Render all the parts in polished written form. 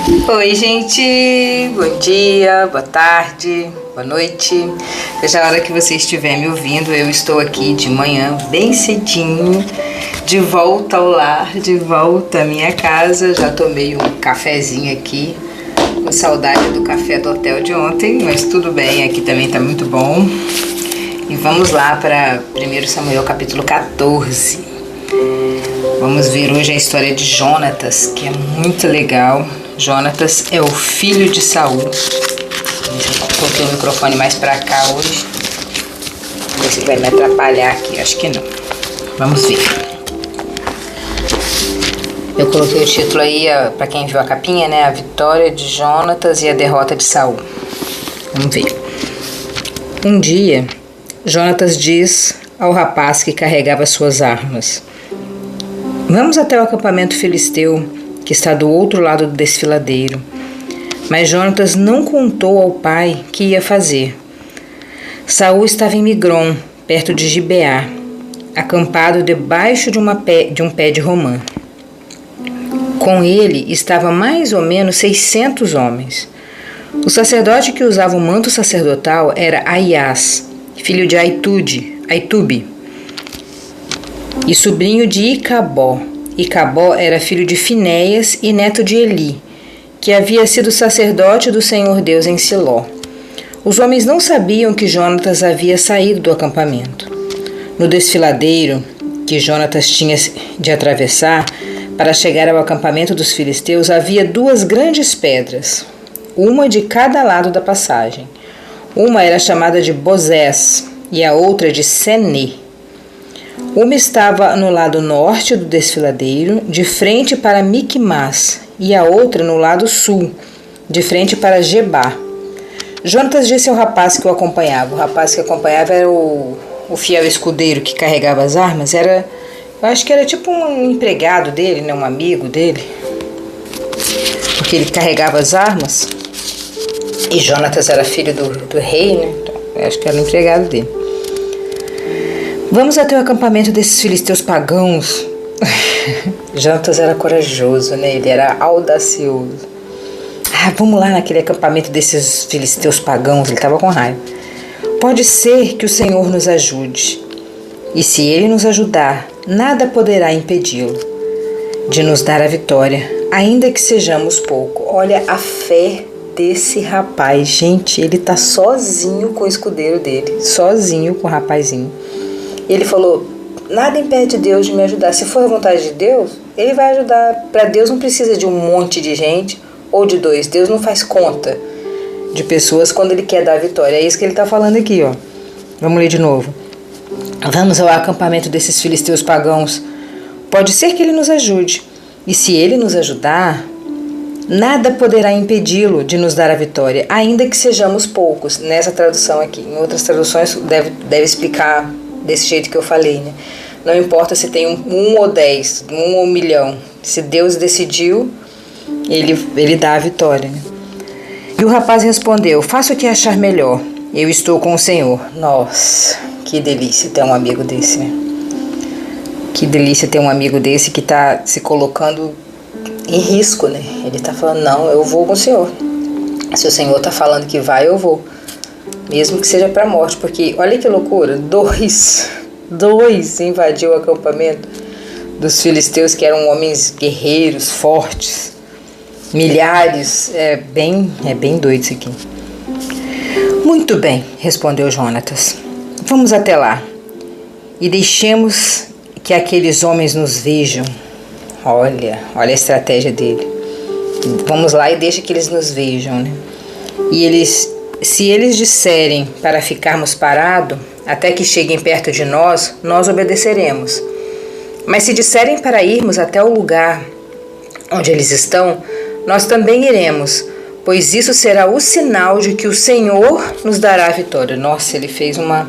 Oi, gente, bom dia, boa tarde, boa noite. Seja a hora que você estiver me ouvindo, eu estou aqui de manhã, bem cedinho, de volta ao lar, de volta à minha casa. Já tomei um cafezinho aqui, com saudade do café do hotel de ontem, mas tudo bem, aqui também está muito bom. E vamos lá para 1 Samuel capítulo 14. Vamos ver hoje a história de Jonatas, que é muito legal. Jonatas é o filho de Saul. Eu coloquei o microfone mais pra cá hoje. Vamos ver se vai me atrapalhar aqui. Acho que não. Vamos ver. Eu coloquei o título aí, pra quem viu a capinha, né? A vitória de Jonatas e a derrota de Saul. Vamos ver. Um dia, Jonatas diz ao rapaz que carregava suas armas: "Vamos até o acampamento filisteu, que está do outro lado do desfiladeiro." Mas Jonatas não contou ao pai que ia fazer. Saul estava em Migron, perto de Gibeá, acampado debaixo de um pé de romã. Com ele estava mais ou menos 600 homens. O sacerdote que usava o manto sacerdotal era Aias, filho de Aitube, e sobrinho de Icabó. Icabó era filho de Finéias e neto de Eli, que havia sido sacerdote do Senhor Deus em Siló. Os homens não sabiam que Jonatas havia saído do acampamento. No desfiladeiro que Jonatas tinha de atravessar para chegar ao acampamento dos filisteus havia duas grandes pedras, uma de cada lado da passagem. Uma era chamada de Bozés e a outra de Senê. Uma estava no lado norte do desfiladeiro, de frente para Miquimás, e a outra no lado sul, de frente para Gebá. Jonatas disse ao rapaz que o acompanhava. O rapaz que acompanhava era o fiel escudeiro que carregava as armas. Eu acho que era tipo um empregado dele, né, um amigo dele, porque ele carregava as armas. E Jonatas era filho do rei, né? Então, eu acho que era o empregado dele. "Vamos até o acampamento desses filisteus pagãos." Jonatas era corajoso, né? Ele era audacioso. Vamos lá naquele acampamento desses filisteus pagãos. Ele estava com raiva. "Pode ser que o Senhor nos ajude. E se Ele nos ajudar, nada poderá impedi-lo de nos dar a vitória, ainda que sejamos pouco." Olha a fé desse rapaz. Gente, ele tá sozinho com o escudeiro dele. Sozinho com o rapazinho. Ele falou: "Nada impede Deus de me ajudar. Se for a vontade de Deus, Ele vai ajudar." Para Deus não precisa de um monte de gente ou de dois. Deus não faz conta de pessoas quando Ele quer dar a vitória. É isso que ele está falando aqui, ó. Vamos ler de novo. "Vamos ao acampamento desses filisteus pagãos. Pode ser que Ele nos ajude. E se Ele nos ajudar, nada poderá impedi-lo de nos dar a vitória, ainda que sejamos poucos." Nessa tradução aqui. Em outras traduções deve explicar desse jeito que eu falei, né? Não importa se tem um ou 10, 1 ou 1.000.000. Se Deus decidiu, ele dá a vitória, né? E o rapaz respondeu: "Faça o que achar melhor. Eu estou com o Senhor." Nossa, que delícia ter um amigo desse, né? Que delícia ter um amigo desse que está se colocando em risco, né? Ele está falando: "Não, eu vou com o Senhor. Se o Senhor está falando que vai, eu vou. Mesmo que seja para a morte." Porque, olha que loucura, dois invadiu o acampamento dos filisteus, que eram homens guerreiros, fortes, milhares. É bem doido isso aqui. "Muito bem", respondeu Jonatas. "Vamos até lá e deixemos que aqueles homens nos vejam." Olha a estratégia dele. Vamos lá e deixa que eles nos vejam, né? Se eles disserem para ficarmos parados até que cheguem perto de nós, nós obedeceremos. Mas se disserem para irmos até o lugar onde eles estão, nós também iremos, pois isso será o sinal de que o Senhor nos dará a vitória. Nossa, ele fez uma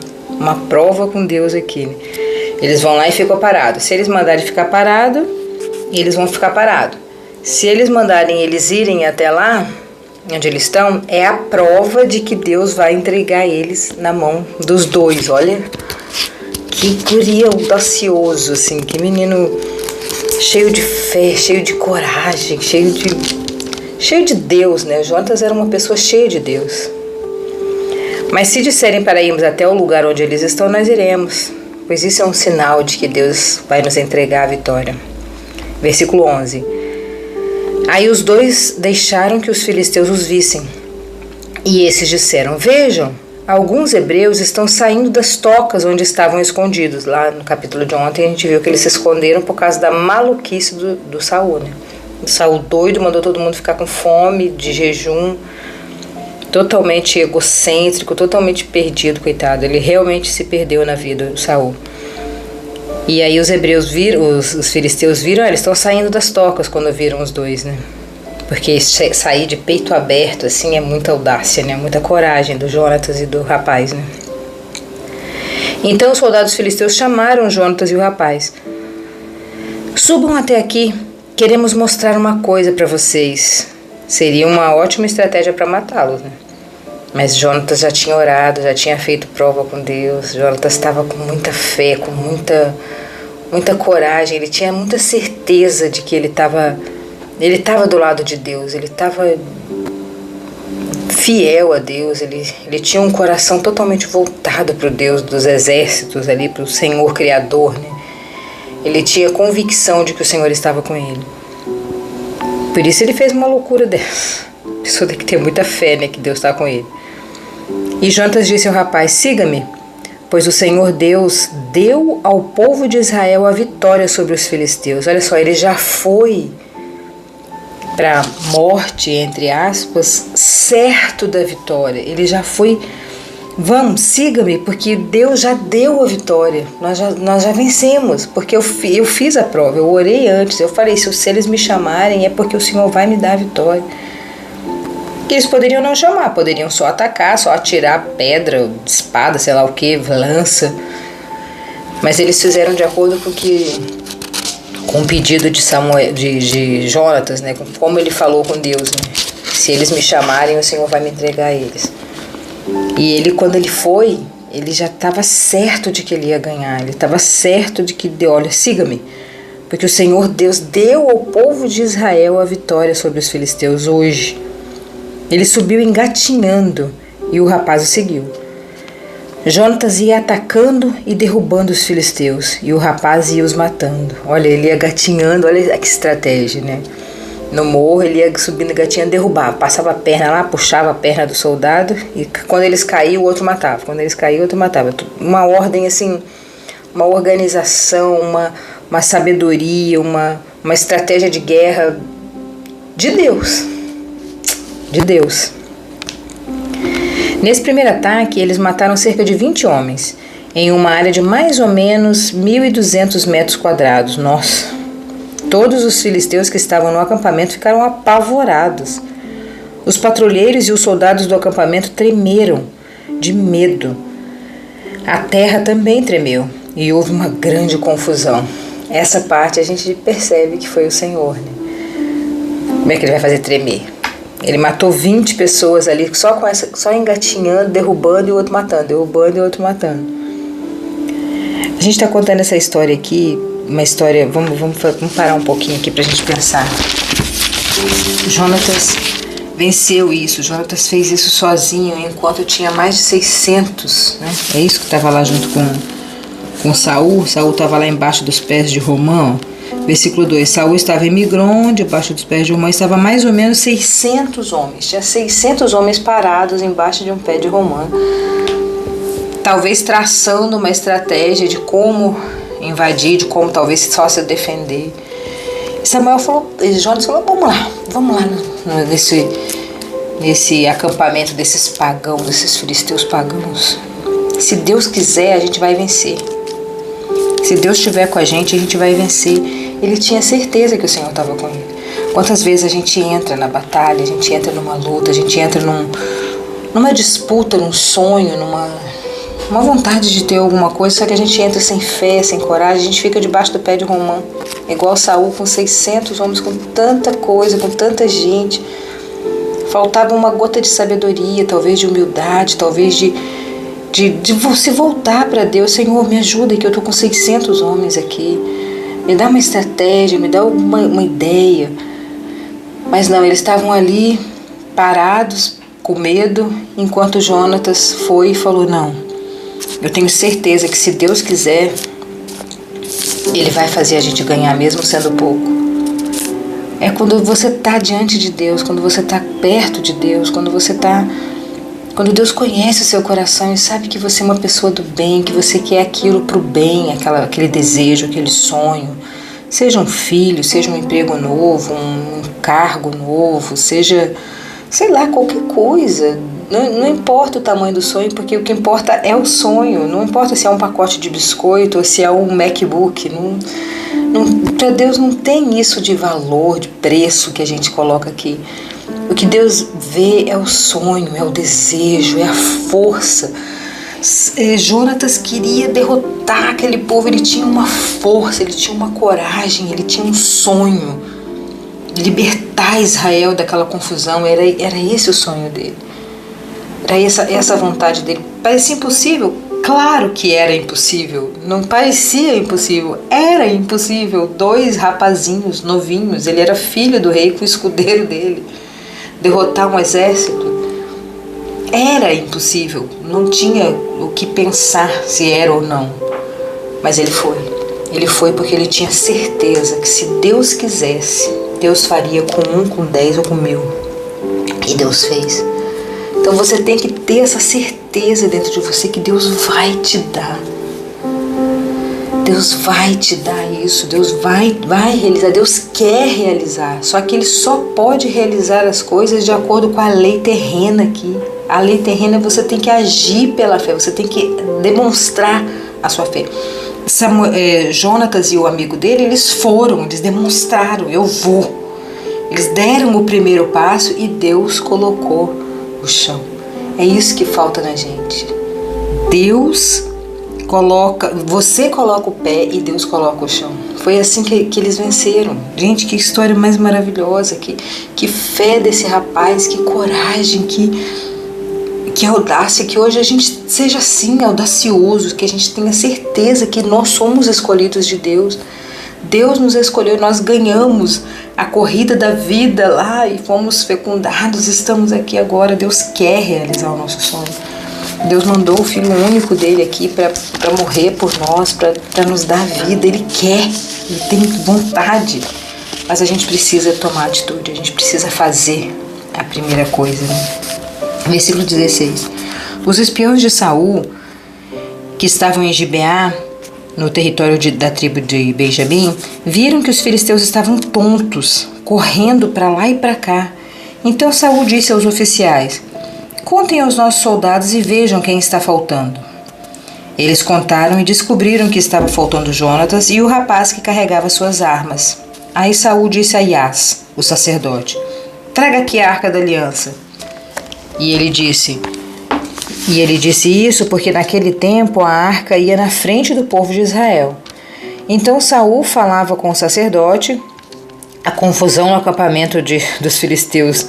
prova com Deus aqui, né? Eles vão lá e ficam parados. Se eles mandarem ficar parado, eles vão ficar parados. Se eles mandarem eles irem até lá onde eles estão, é a prova de que Deus vai entregar eles na mão dos dois. Olha que guri audacioso, assim, que menino cheio de fé, cheio de coragem, cheio cheio de Deus, né? Jonatas era uma pessoa cheia de Deus. Mas se disserem para irmos até o lugar onde eles estão, nós iremos, pois isso é um sinal de que Deus vai nos entregar a vitória. Versículo 11. Aí os dois deixaram que os filisteus os vissem. E esses disseram: vejam, alguns hebreus estão saindo das tocas onde estavam escondidos. Lá no capítulo de ontem a gente viu que eles se esconderam por causa da maluquice do Saul, né? O Saul doido mandou todo mundo ficar com fome, de jejum, totalmente egocêntrico, totalmente perdido, coitado. Ele realmente se perdeu na vida, o Saul. E aí os hebreus viram, os filisteus viram, eles estão saindo das tocas quando viram os dois, né? Porque sair de peito aberto assim é muita audácia, né? Muita coragem do Jonatas e do rapaz, né? Então os soldados filisteus chamaram Jonatas e o rapaz. Subam até aqui, queremos mostrar uma coisa para vocês. Seria uma ótima estratégia para matá-los, né? Mas Jonatas já tinha orado, já tinha feito prova com Deus. Jonatas estava com muita fé, com muita coragem. Ele tinha muita certeza de que ele estava do lado de Deus. Ele estava fiel a Deus. Ele tinha um coração totalmente voltado para o Deus dos exércitos, ali para o Senhor Criador, né? Ele tinha convicção de que o Senhor estava com ele. Por isso ele fez uma loucura dessa. A pessoa tem que ter muita fé, né, que Deus está com ele. E Jonatas disse ao rapaz: siga-me, pois o Senhor Deus deu ao povo de Israel a vitória sobre os filisteus. Olha só, ele já foi para a morte, entre aspas, certo da vitória. Ele já foi: vamos, siga-me, porque Deus já deu a vitória. Nós já vencemos, porque eu fiz a prova, eu orei antes. Eu falei: se eles me chamarem é porque o Senhor vai me dar a vitória. Eles poderiam não chamar, poderiam só atacar, só atirar pedra, espada, sei lá o que, lança. Mas eles fizeram de acordo com o pedido de Jonatas, né? Como ele falou com Deus, né? Se eles me chamarem, o Senhor vai me entregar a eles. E ele, quando ele foi, ele já estava certo de que ele ia ganhar. Ele estava certo de que, olha, siga-me, porque o Senhor Deus deu ao povo de Israel a vitória sobre os filisteus hoje. Ele subiu engatinhando e o rapaz o seguiu. Jonatas ia atacando e derrubando os filisteus e o rapaz ia os matando. Olha, ele ia gatinhando, olha que estratégia, né? No morro ele ia subindo, gatinhando, derrubava, passava a perna lá, puxava a perna do soldado e quando eles caíam o outro matava. Quando eles caíam o outro matava. Uma ordem assim, uma organização, uma sabedoria, uma estratégia de guerra de Deus. De Deus. Nesse primeiro ataque, eles mataram cerca de 20 homens, em uma área de mais ou menos 1.200 metros quadrados. Nossa! Todos os filisteus que estavam no acampamento ficaram apavorados. Os patrulheiros e os soldados do acampamento tremeram de medo. A terra também tremeu e houve uma grande confusão. Essa parte a gente percebe que foi o Senhor, né? Como é que ele vai fazer tremer? Ele matou 20 pessoas ali, só engatinhando, derrubando e o outro matando, derrubando e o outro matando. A gente está contando essa história aqui, uma história, vamos parar um pouquinho aqui para a gente pensar. Jonatas venceu isso, Jonatas fez isso sozinho, enquanto tinha mais de 600, né? É isso que estava lá junto com Saul. Saul estava lá embaixo dos pés de Romã, ó. Versículo 2, Saul estava em Migron, debaixo dos pés de Romã, estava mais ou menos 600 homens. Tinha 600 homens parados embaixo de um pé de Romã. Talvez traçando uma estratégia de como invadir, de como talvez só se defender. Samuel falou, Jonas falou, vamos lá nesse acampamento desses pagãos, desses filisteus pagãos. Se Deus quiser, a gente vai vencer. Se Deus estiver com a gente vai vencer. Ele tinha certeza que o Senhor estava com ele. Quantas vezes a gente entra na batalha, a gente entra numa luta, a gente entra numa disputa, num sonho, numa vontade de ter alguma coisa, só que a gente entra sem fé, sem coragem, a gente fica debaixo do pé de Romã. Igual Saul com 600 homens, com tanta coisa, com tanta gente. Faltava uma gota de sabedoria, talvez de humildade, talvez de você voltar para Deus. Senhor, me ajuda que eu estou com 600 homens aqui. Me dá uma estratégia, me dá uma ideia. Mas não, eles estavam ali parados, com medo, enquanto Jonatas foi e falou: não, eu tenho certeza que se Deus quiser, Ele vai fazer a gente ganhar mesmo sendo pouco. É quando você está diante de Deus, quando você está perto de Deus, quando Deus conhece o seu coração e sabe que você é uma pessoa do bem, que você quer aquilo para o bem, aquele desejo, aquele sonho, seja um filho, seja um emprego novo, um cargo novo, seja, sei lá, qualquer coisa. Não importa o tamanho do sonho, porque o que importa é o sonho. Não importa se é um pacote de biscoito ou se é um MacBook. Para Deus não tem isso de valor, de preço que a gente coloca aqui. O que Deus vê é o sonho, é o desejo, é a força. Jonatas queria derrotar aquele povo, ele tinha uma força, ele tinha uma coragem, ele tinha um sonho. Libertar Israel daquela confusão, era esse o sonho dele. Era essa vontade dele. Parecia impossível? Claro que era impossível. Não parecia impossível, era impossível. 2 rapazinhos novinhos, ele era filho do rei com o escudeiro dele. Derrotar um exército era impossível. Não tinha o que pensar se era ou não. Mas ele foi. Ele foi porque ele tinha certeza que se Deus quisesse, Deus faria com 1, com 10 ou com 1000. E Deus fez. Então você tem que ter essa certeza dentro de você que Deus vai te dar. Deus vai te dar isso, Deus vai realizar, Deus quer realizar. Só que Ele só pode realizar as coisas de acordo com a lei terrena aqui. A lei terrena você tem que agir pela fé, você tem que demonstrar a sua fé. Jonatas e o amigo dele, eles demonstraram, eu vou. Eles deram o primeiro passo e Deus colocou o chão. É isso que falta na gente. Você coloca o pé e Deus coloca o chão. Foi assim que eles venceram. Gente, que história mais maravilhosa, que fé desse rapaz, que coragem, que audácia, que hoje a gente seja assim, audacioso, que a gente tenha certeza que nós somos escolhidos de Deus. Deus nos escolheu, nós ganhamos a corrida da vida lá e fomos fecundados, estamos aqui agora. Deus quer realizar o nosso sonho. Deus mandou o Filho único dele aqui para morrer por nós, para nos dar vida. Ele quer, Ele tem vontade, mas a gente precisa tomar atitude, a gente precisa fazer a primeira coisa, né? Versículo 16. Os espiões de Saul, que estavam em Gibeá, no território da tribo de Benjamim, viram que os filisteus estavam tontos, correndo para lá e para cá. Então Saul disse aos oficiais: contem aos nossos soldados e vejam quem está faltando. Eles contaram e descobriram que estava faltando Jonatas e o rapaz que carregava suas armas. Aí Saul disse a Iás, o sacerdote: traga aqui a arca da aliança. E ele disse isso porque naquele tempo a arca ia na frente do povo de Israel. Então Saul falava com o sacerdote. A confusão no acampamento dos filisteus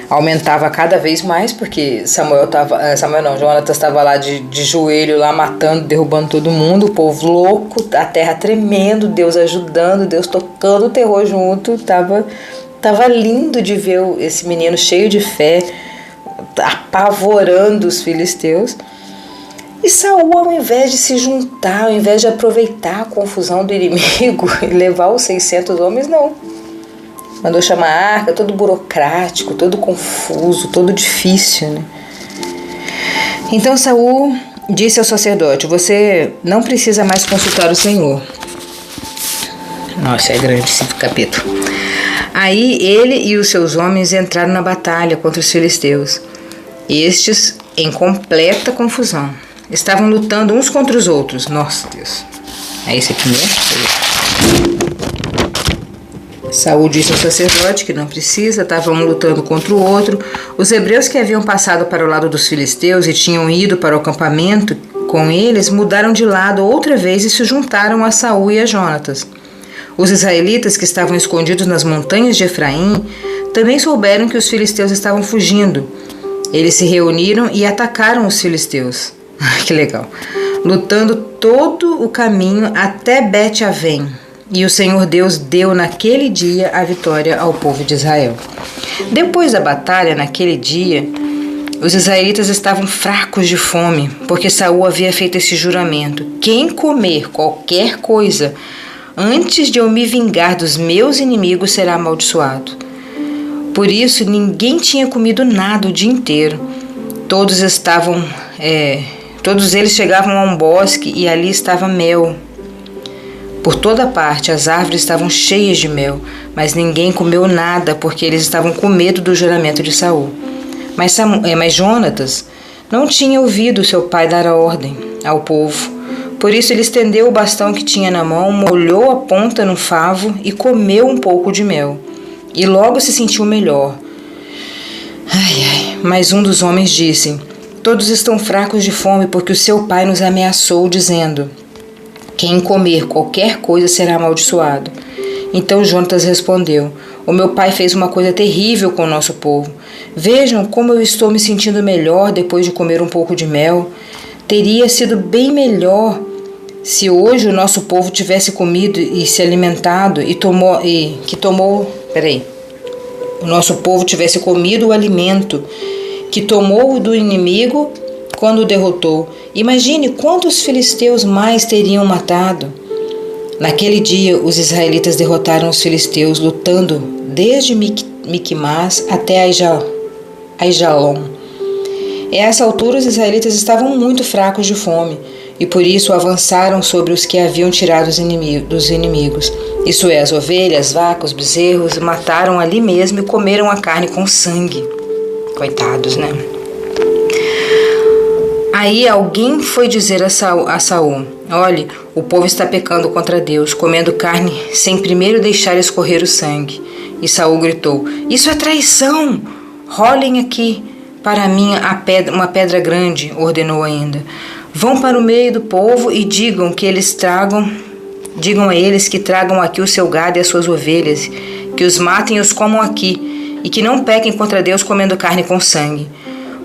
aumentava cada vez mais, porque Jonatas estava lá de joelho, lá matando, derrubando todo mundo, o povo louco, a terra tremendo, Deus ajudando, Deus tocando o terror junto. Tava lindo de ver esse menino cheio de fé, apavorando os filisteus. E Saul, ao invés de se juntar, ao invés de aproveitar a confusão do inimigo e levar os 600 homens, não. Mandou chamar a arca, todo burocrático, todo confuso, todo difícil, né? Então Saul disse ao sacerdote: você não precisa mais consultar o Senhor. Nossa, é grande esse capítulo. Aí ele e os seus homens entraram na batalha contra os filisteus. Estes, em completa confusão, estavam lutando uns contra os outros. Nossa, Deus. É esse aqui mesmo? Saul disse ao sacerdote que não precisa, estavam um lutando contra o outro. Os hebreus que haviam passado para o lado dos filisteus e tinham ido para o acampamento com eles mudaram de lado outra vez e se juntaram a Saul e a Jonatas. Os israelitas que estavam escondidos nas montanhas de Efraim também souberam que os filisteus estavam fugindo. Eles se reuniram e atacaram os filisteus. Que legal! Lutando todo o caminho até Bet-Avém. E o Senhor Deus deu naquele dia a vitória ao povo de Israel. Depois da batalha, naquele dia, os israelitas estavam fracos de fome, porque Saul havia feito esse juramento: quem comer qualquer coisa antes de eu me vingar dos meus inimigos será amaldiçoado. Por isso, ninguém tinha comido nada o dia inteiro. Todos eles chegavam a um bosque e ali estava mel. Por toda parte, as árvores estavam cheias de mel, mas ninguém comeu nada porque eles estavam com medo do juramento de Saul. Mas Jonatas não tinha ouvido seu pai dar a ordem ao povo. Por isso ele estendeu o bastão que tinha na mão, molhou a ponta no favo e comeu um pouco de mel. E logo se sentiu melhor. Mas um dos homens disse: todos estão fracos de fome porque o seu pai nos ameaçou, dizendo: quem comer qualquer coisa será amaldiçoado. Então Jonatas respondeu: o meu pai fez uma coisa terrível com o nosso povo. Vejam como eu estou me sentindo melhor depois de comer um pouco de mel. Teria sido bem melhor se hoje o nosso povo tivesse comido e se alimentado o nosso povo tivesse comido o alimento que tomou do inimigo quando o derrotou. Imagine quantos filisteus mais teriam matado. Naquele dia, os israelitas derrotaram os filisteus, lutando desde Miquimás até Aijalon. A essa altura, os israelitas estavam muito fracos de fome, e por isso avançaram sobre os que haviam tirado dos inimigos. Isso é, as ovelhas, vacas, bezerros, mataram ali mesmo e comeram a carne com sangue. Coitados, né? Aí alguém foi dizer a Saul: olhe, o povo está pecando contra Deus, comendo carne sem primeiro deixar escorrer o sangue. E Saul gritou: isso é traição! Rolem aqui para mim uma pedra grande, ordenou ainda. Vão para o meio do povo e digam a eles que tragam aqui o seu gado e as suas ovelhas, que os matem e os comam aqui, e que não pequem contra Deus comendo carne com sangue.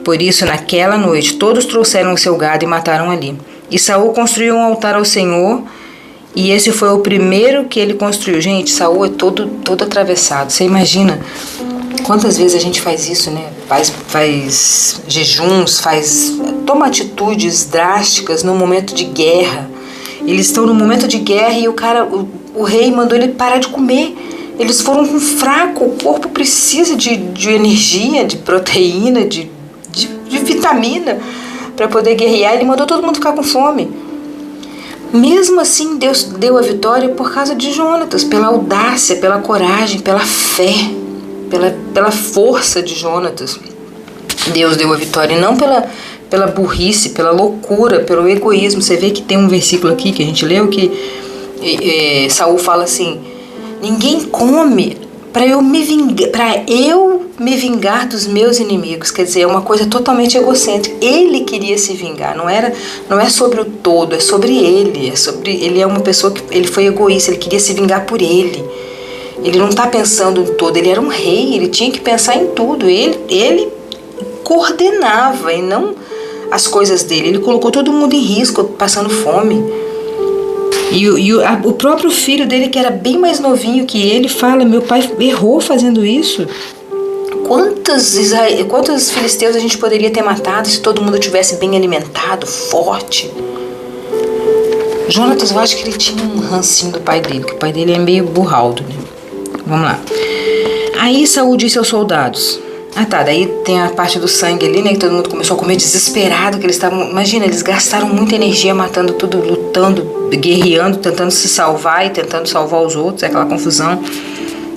Por isso, naquela noite, todos trouxeram o seu gado e mataram ali. E Saul construiu um altar ao Senhor, e esse foi o primeiro que ele construiu. Gente, Saul é todo atravessado. Você imagina quantas vezes a gente faz isso, né? Faz jejuns, toma atitudes drásticas no momento de guerra. Eles estão no momento de guerra e o rei mandou ele parar de comer. Eles foram com fraco, o corpo precisa de energia, de proteína, de vitamina para poder guerrear. Ele mandou todo mundo ficar com fome. Mesmo assim, Deus deu a vitória por causa de Jonatas, pela audácia, pela coragem, pela fé, pela força de Jonatas. Deus deu a vitória, e não pela burrice, pela loucura, pelo egoísmo. Você vê que tem um versículo aqui que a gente leu que Saul fala assim: ninguém come para eu me vingar dos meus inimigos. Quer dizer, é uma coisa totalmente egocêntrica. Ele queria se vingar, não é sobre o todo, é sobre ele. Ele é uma pessoa que ele foi egoísta, ele queria se vingar por ele. Ele não está pensando em todo, ele era um rei, ele tinha que pensar em tudo. Ele coordenava e não as coisas dele. Ele colocou todo mundo em risco, passando fome. E o próprio filho dele, que era bem mais novinho que ele, fala: meu pai errou fazendo isso. Quantos filisteus a gente poderia ter matado se todo mundo tivesse bem alimentado, forte? Jonatas, eu acho que ele tinha um rancinho do pai dele, que o pai dele é meio burraldo, né? Vamos lá. Aí Saul disse aos soldados: daí tem a parte do sangue ali, né? Que todo mundo começou a comer desesperado, que eles estavam... Imagina, eles gastaram muita energia matando tudo, lutando, guerreando, tentando se salvar e tentando salvar os outros, aquela confusão.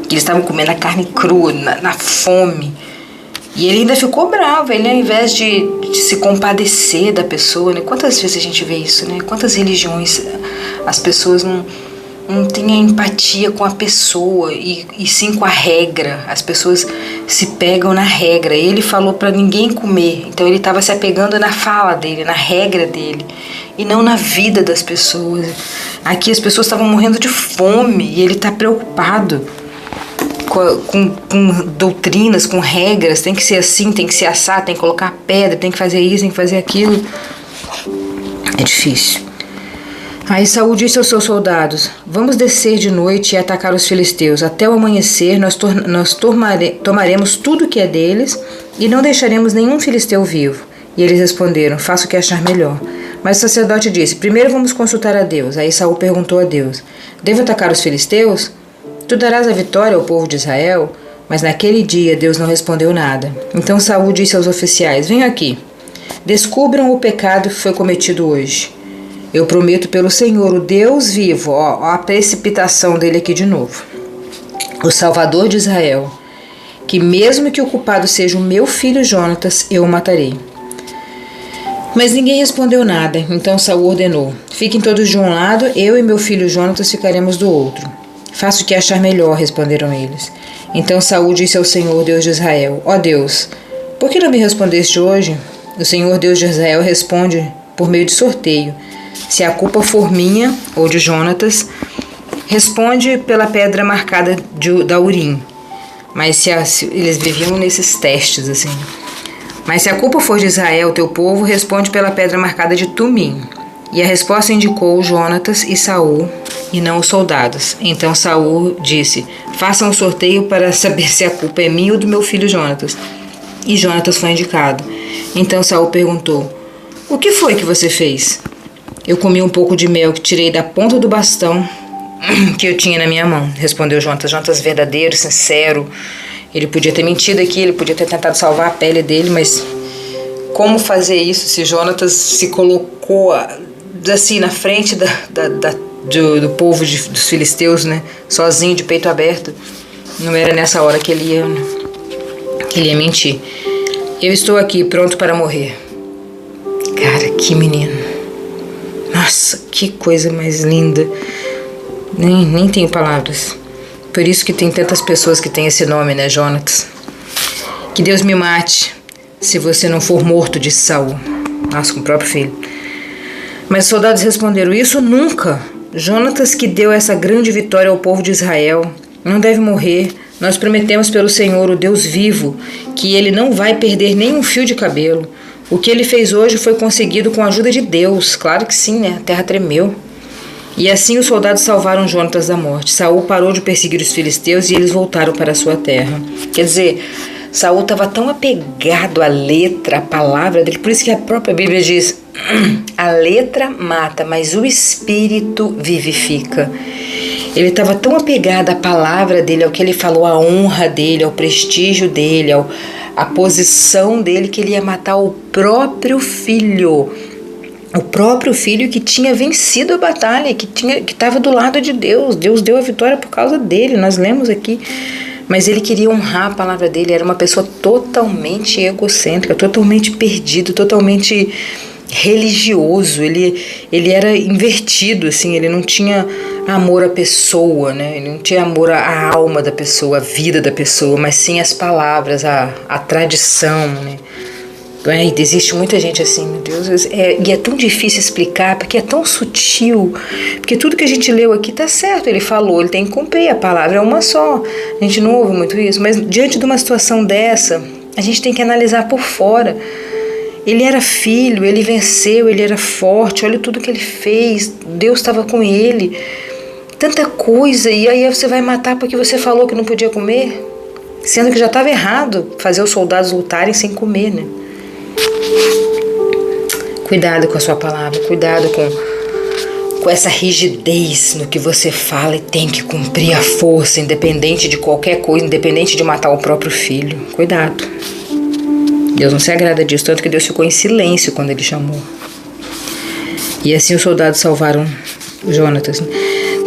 Que eles estavam comendo a carne crua, na fome. E ele ainda ficou bravo. Ele, ao invés de se compadecer da pessoa, né? Quantas vezes a gente vê isso, né? Quantas religiões as pessoas não têm a empatia com a pessoa e sim com a regra. As pessoas se pegam na regra. Ele falou para ninguém comer, então ele estava se apegando na fala dele, na regra dele, e não na vida das pessoas. Aqui as pessoas estavam morrendo de fome e ele está preocupado com doutrinas, com regras. Tem que ser assim, tem que ser assado, tem que colocar pedra, tem que fazer isso, tem que fazer aquilo. É difícil. Aí Saul disse aos seus soldados: vamos descer de noite e atacar os filisteus. Até o amanhecer nós tomaremos tudo que é deles e não deixaremos nenhum filisteu vivo. E eles responderam: faça o que achar melhor. Mas o sacerdote disse: primeiro vamos consultar a Deus. Aí Saul perguntou a Deus: devo atacar os filisteus? Tu darás a vitória ao povo de Israel? Mas naquele dia Deus não respondeu nada. Então Saul disse aos oficiais: venham aqui, descubram o pecado que foi cometido hoje. Eu prometo pelo Senhor, o Deus vivo, ó a precipitação dele aqui de novo, o Salvador de Israel, que mesmo que o culpado seja o meu filho Jonatas, eu o matarei. Mas ninguém respondeu nada. Então Saul ordenou: fiquem todos de um lado, eu e meu filho Jonatas ficaremos do outro. Faça o que achar melhor, responderam eles. Então Saul disse ao Senhor, Deus de Israel: ó Deus, por que não me respondeste hoje? O Senhor, Deus de Israel, responde por meio de sorteio. Se a culpa for minha ou de Jonatas, responde pela pedra marcada da Urim. Mas se eles viviam nesses testes assim. Mas se a culpa for de Israel, teu povo, responde pela pedra marcada de Tumim. E a resposta indicou Jonatas e Saul, e não os soldados. Então Saul disse: façam um sorteio para saber se a culpa é minha ou do meu filho Jonatas. E Jonatas foi indicado. Então Saul perguntou: o que foi que você fez? Eu comi um pouco de mel que tirei da ponta do bastão que eu tinha na minha mão, respondeu Jonatas. Jonatas verdadeiro, sincero. Ele podia ter mentido aqui, ele podia ter tentado salvar a pele dele, mas como fazer isso se Jonatas se colocou assim na frente do povo dos filisteus, né? Sozinho, de peito aberto? Não era nessa hora que ele ia mentir. Eu estou aqui, pronto para morrer. Cara, que menino. Nossa, que coisa mais linda. Nem tenho palavras. Por isso que tem tantas pessoas que têm esse nome, né, Jonatas? Que Deus me mate, se você não for morto, disse Saul. Nossa, com o próprio filho. Mas os soldados responderam: isso nunca. Jonatas, que deu essa grande vitória ao povo de Israel, não deve morrer. Nós prometemos pelo Senhor, o Deus vivo, que ele não vai perder nem um fio de cabelo. O que ele fez hoje foi conseguido com a ajuda de Deus. Claro que sim, né? A terra tremeu. E assim os soldados salvaram Jonatas da morte. Saul parou de perseguir os filisteus e eles voltaram para a sua terra. Quer dizer, Saul estava tão apegado à letra, à palavra dele, por isso que a própria Bíblia diz: a letra mata, mas o espírito vivifica. Ele estava tão apegado à palavra dele, ao que ele falou, à honra dele, ao prestígio dele, à posição dele, que ele ia matar o próprio filho. O próprio filho que tinha vencido a batalha, que estava do lado de Deus. Deus deu a vitória por causa dele, nós lemos aqui. Mas ele queria honrar a palavra dele, era uma pessoa totalmente egocêntrica, totalmente perdido, totalmente religioso. Ele era invertido, assim, ele não tinha amor à pessoa, né? Ele não tinha amor à alma da pessoa, à vida da pessoa, mas sim às palavras, à tradição, né? Existe muita gente assim, meu Deus, e é tão difícil explicar, porque é tão sutil, porque tudo que a gente leu aqui tá certo, ele falou, ele tem que cumprir, a palavra é uma só, a gente não ouve muito isso, mas diante de uma situação dessa, a gente tem que analisar por fora. Ele era filho, ele venceu, ele era forte, olha tudo que ele fez, Deus estava com ele, tanta coisa, e aí você vai matar porque você falou que não podia comer, sendo que já estava errado fazer os soldados lutarem sem comer, né? Cuidado com a sua palavra, cuidado com essa rigidez no que você fala e tem que cumprir a força, independente de qualquer coisa, independente de matar o próprio filho. Cuidado. Deus não se agrada disso, tanto que Deus ficou em silêncio quando ele chamou. E assim os soldados salvaram Jonatas.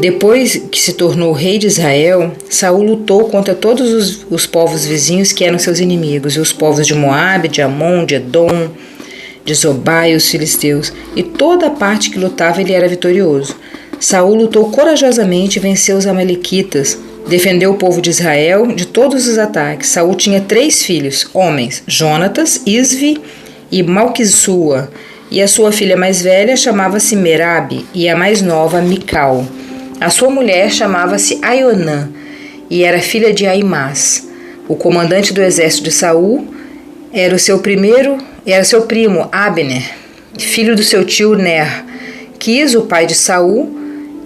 Depois que se tornou rei de Israel, Saul lutou contra todos os povos vizinhos que eram seus inimigos, e os povos de Moabe, de Amon, de Edom, de Zobá e os filisteus, e toda a parte que lutava ele era vitorioso. Saul lutou corajosamente e venceu os amalequitas, defendeu o povo de Israel de todos os ataques. Saul tinha 3 filhos, homens, Jonatas, Isvi e Malquissua, e a sua filha mais velha chamava-se Merabe e a mais nova Mical. A sua mulher chamava-se Aionã e era filha de Aimás. O comandante do exército de Saul era seu primo Abner, filho do seu tio Ner, Quis, o pai de Saul,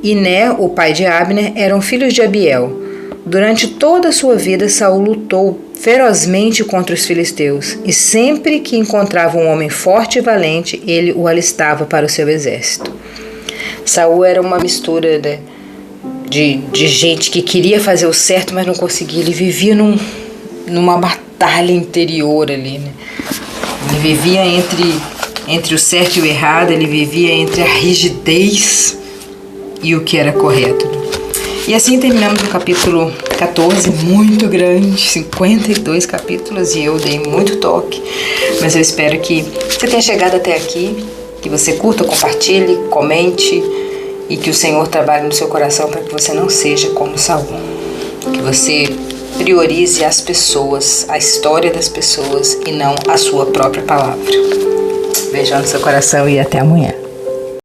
e Ner, o pai de Abner, eram filhos de Abiel. Durante toda a sua vida, Saul lutou ferozmente contra os filisteus, e sempre que encontrava um homem forte e valente, ele o alistava para o seu exército. Saul era uma mistura, né, de gente que queria fazer o certo, mas não conseguia. Ele vivia numa batalha interior ali, né? Ele vivia entre o certo e o errado, ele vivia entre a rigidez e o que era correto. E assim terminamos o capítulo 14, muito grande, 52 capítulos, e eu dei muito toque, mas eu espero que você tenha chegado até aqui, que você curta, compartilhe, comente, e que o Senhor trabalhe no seu coração para que você não seja como Saul, que você priorize as pessoas, a história das pessoas e não a sua própria palavra. Beijão no seu coração e até amanhã.